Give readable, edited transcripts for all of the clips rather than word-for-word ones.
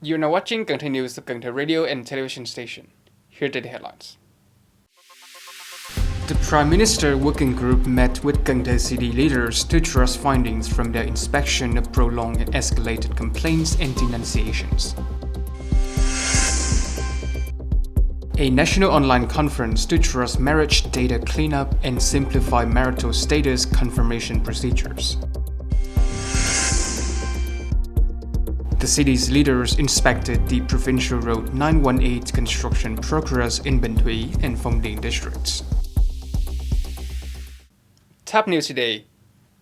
You're now watching Cần Thơ News of Cần Thơ Radio and Television Station. Here are the headlines. The Prime Minister Working Group met with Cần Thơ City leaders to address findings from their inspection of prolonged and escalated complaints and denunciations. A national online conference to address marriage data cleanup and simplify marital status confirmation procedures. The city's leaders inspected the Provincial Road 918 construction progress in Bình Thủy and Phong Điền districts. Top news today.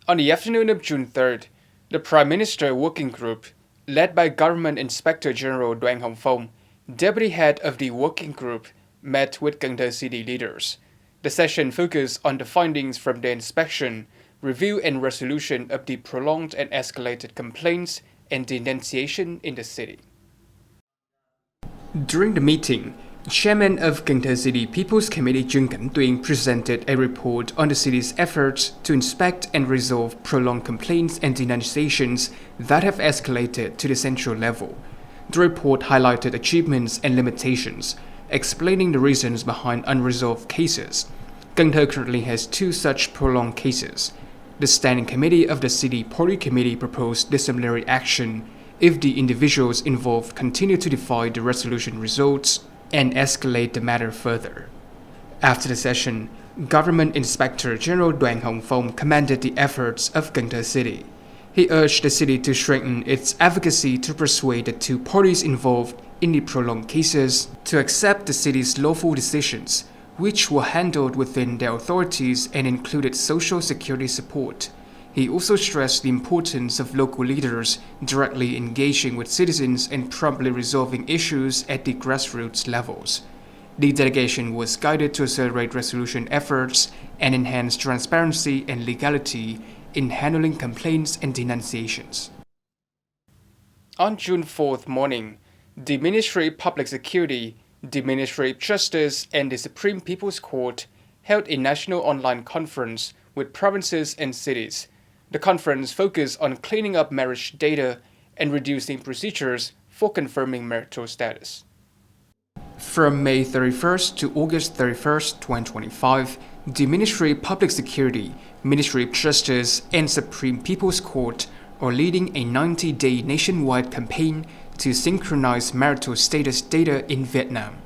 On the afternoon of June 3rd, the Prime Minister Working Group, led by Government Inspector General Đoàn Hồng Phong, Deputy Head of the Working Group, met with Cần Thơ City leaders. The session focused on the findings from the inspection, review and resolution of the prolonged and escalated complaints and denunciation in the city. During the meeting, Chairman of Cần Thơ City People's Committee Chương presented a report on the city's efforts to inspect and resolve prolonged complaints and denunciations that have escalated to the central level. The report highlighted achievements and limitations, explaining the reasons behind unresolved cases. Cần Thơ currently has 2 such prolonged cases. The Standing Committee of the City Party Committee proposed disciplinary action if the individuals involved continue to defy the resolution results and escalate the matter further. After the session, Government Inspector General Đoàn Hồng Phong commended the efforts of Cần Thơ City. He urged the city to strengthen its advocacy to persuade the 2 parties involved in the prolonged cases to accept the city's lawful decisions, which were handled within their authorities and included social security support. He also stressed the importance of local leaders directly engaging with citizens and promptly resolving issues at the grassroots levels. The delegation was guided to accelerate resolution efforts and enhance transparency and legality in handling complaints and denunciations. On June 4th morning, the Ministry of Public Security, the Ministry of Justice and the Supreme People's Court held a national online conference with provinces and cities. The conference focused on cleaning up marriage data and reducing procedures for confirming marital status. From May 31st to August 31st, 2025, the Ministry of Public Security, Ministry of Justice and Supreme People's Court are leading a 90-day nationwide campaign to synchronize marital status data in Vietnam.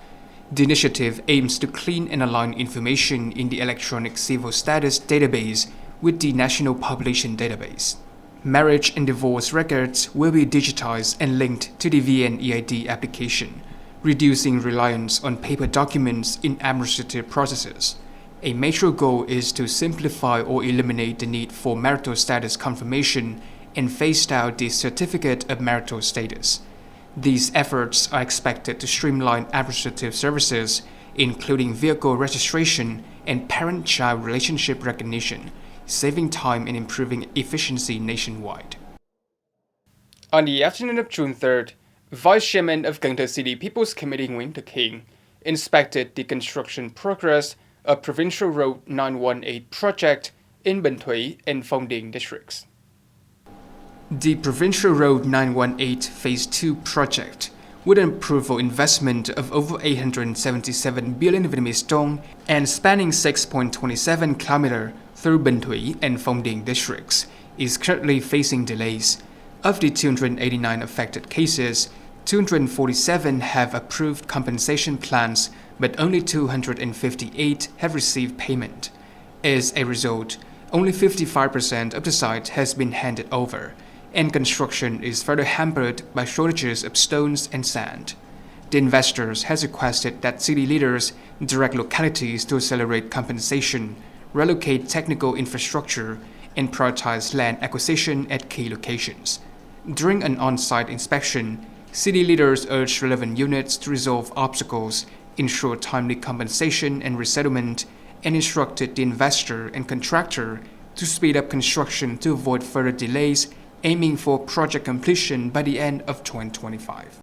The initiative aims to clean and align information in the electronic civil status database with the National Population Database. Marriage and divorce records will be digitized and linked to the VNEID application, reducing reliance on paper documents in administrative processes. A major goal is to simplify or eliminate the need for marital status confirmation and phase out the certificate of marital status. These efforts are expected to streamline administrative services, including vehicle registration and parent-child relationship recognition, saving time and improving efficiency nationwide. On the afternoon of June 3rd, Vice Chairman of Cần Thơ City People's Committee Nguyễn Thực Hiện inspected the construction progress of Provincial Road 918 project in Bình Thủy and Phong Điền districts. The Provincial Road 918 Phase 2 project, with an approval investment of over 877 billion Vietnamese dong and spanning 6.27 km through Bình Thủy and Phong Điền districts, is currently facing delays. Of the 289 affected cases, 247 have approved compensation plans, but only 258 have received payment. As a result, only 55% of the site has been handed over, and construction is further hampered by shortages of stones and sand. The investors has requested that city leaders direct localities to accelerate compensation, relocate technical infrastructure, and prioritize land acquisition at key locations. During an on-site inspection, city leaders urged relevant units to resolve obstacles, ensure timely compensation and resettlement, and instructed the investor and contractor to speed up construction to avoid further delays, aiming for project completion by the end of 2025.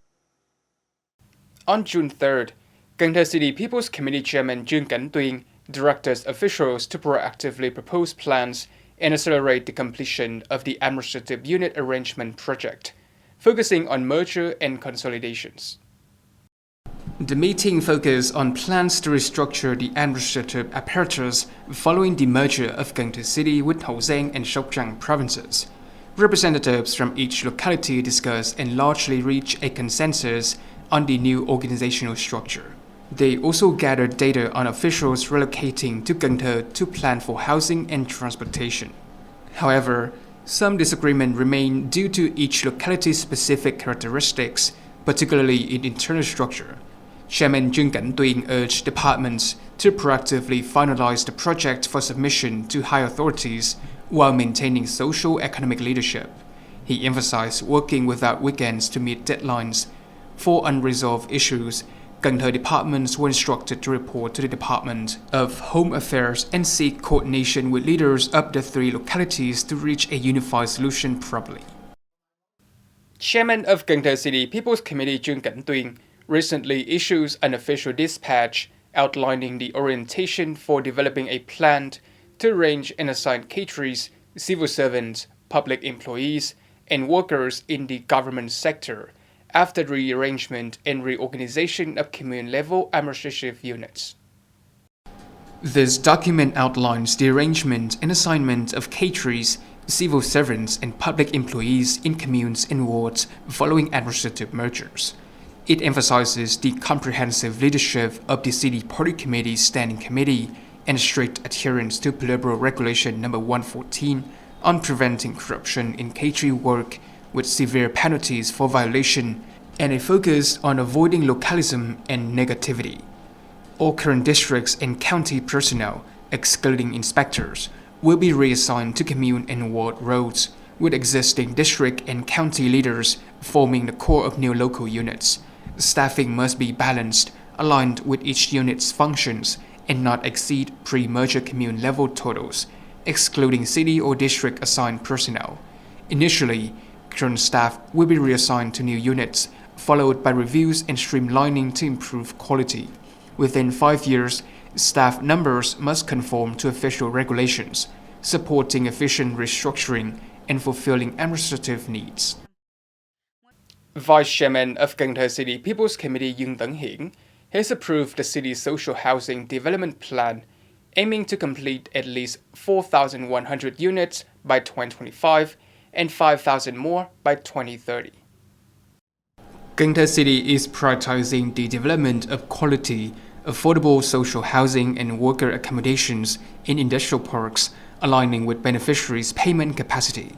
On June 3rd, Cần Thơ City People's Committee Chairman Chương directed officials to proactively propose plans and accelerate the completion of the administrative unit arrangement project. focusing on merger and consolidations. The meeting focused on plans to restructure the administrative apparatus following the merger of Cần Thơ City with Hậu Giang and Sóc Trăng provinces. Representatives from each locality discussed and largely reached a consensus on the new organizational structure. They also gathered data on officials relocating to Cần Thơ to plan for housing and transportation. However, some disagreement remained due to each locality's specific characteristics, particularly in internal structure. Chairman Chương urged departments to proactively finalize the project for submission to high authorities while maintaining social-economic leadership. He emphasized working without weekends to meet deadlines. For unresolved issues, Cần Thơ departments were instructed to report to the Department of Home Affairs and seek coordination with leaders of the three localities to reach a unified solution properly. Chairman of Cần Thơ City People's Committee Chương recently issued an official dispatch outlining the orientation for developing a plan to arrange and assign caterers, civil servants, public employees, and workers in the government sector after the rearrangement and reorganization of commune-level administrative units. This document outlines the arrangement and assignment of caterers, civil servants, and public employees in communes and wards following administrative mergers. It emphasizes the comprehensive leadership of the City Party Committee's Standing Committee and strict adherence to Politburo Regulation No. 114 on preventing corruption in catering work with severe penalties for violation and a focus on avoiding localism and negativity. All current districts and county personnel, excluding inspectors, will be reassigned to commune and ward roles, with existing district and county leaders forming the core of new local units. Staffing must be balanced, aligned with each unit's functions, and not exceed pre-merger commune level totals, excluding city or district assigned personnel. Initially, current staff will be reassigned to new units, followed by reviews and streamlining to improve quality. Within 5 years, staff numbers must conform to official regulations, supporting efficient restructuring and fulfilling administrative needs. Vice Chairman of Cần Thơ City People's Committee Chương has approved the city's social housing development plan, aiming to complete at least 4,100 units by 2025 and 5,000 more by 2030. Cần Thơ City is prioritizing the development of quality, affordable social housing and worker accommodations in industrial parks, aligning with beneficiaries' payment capacity.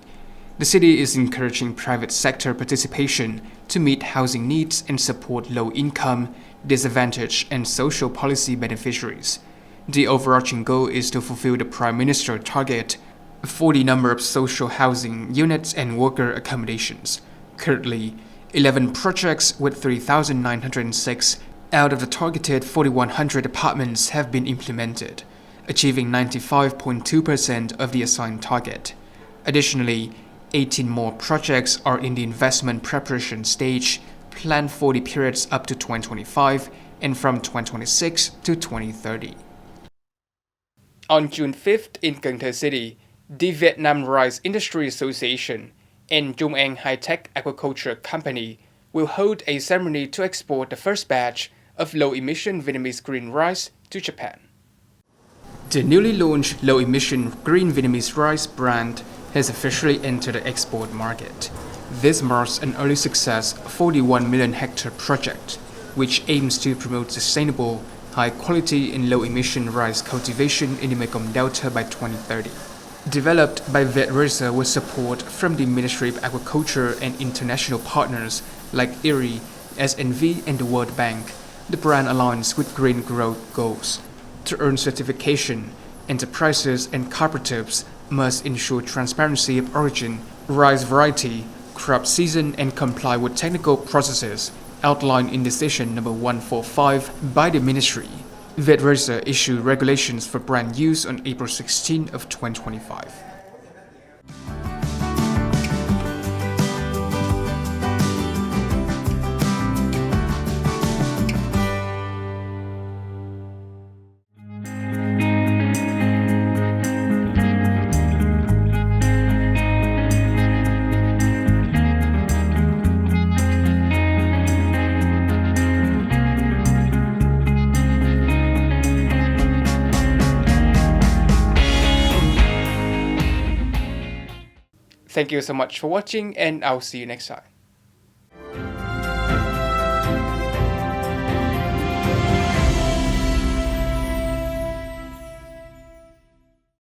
The city is encouraging private sector participation to meet housing needs and support low-income, disadvantaged, and social policy beneficiaries. The overarching goal is to fulfill the Prime Minister's target for the number of social housing units and worker accommodations. Currently, 11 projects with 3,906 out of the targeted 4,100 apartments have been implemented, achieving 95.2% of the assigned target. Additionally, 18 more projects are in the investment preparation stage, planned for the periods up to 2025 and from 2026 to 2030. On June 5th in Cần Thơ City, the Vietnam Rice Industry Association and Trung An High-Tech Agriculture Company will hold a ceremony to export the first batch of low-emission Vietnamese green rice to Japan. The newly launched low-emission green Vietnamese rice brand has officially entered the export market. This marks an early success for the 1 million hectare project, which aims to promote sustainable, high-quality and low-emission rice cultivation in the Mekong Delta by 2030. Developed by VetRacer with support from the Ministry of Agriculture and international partners like IRI, SNV, and the World Bank, the brand aligns with green growth goals. To earn certification, enterprises and cooperatives must ensure transparency of origin, rice variety, crop season, and comply with technical processes outlined in Decision No. 145 by the Ministry. VetRacer issued regulations for brand use on April 16 of 2025. Thank you so much for watching, and I'll see you next time.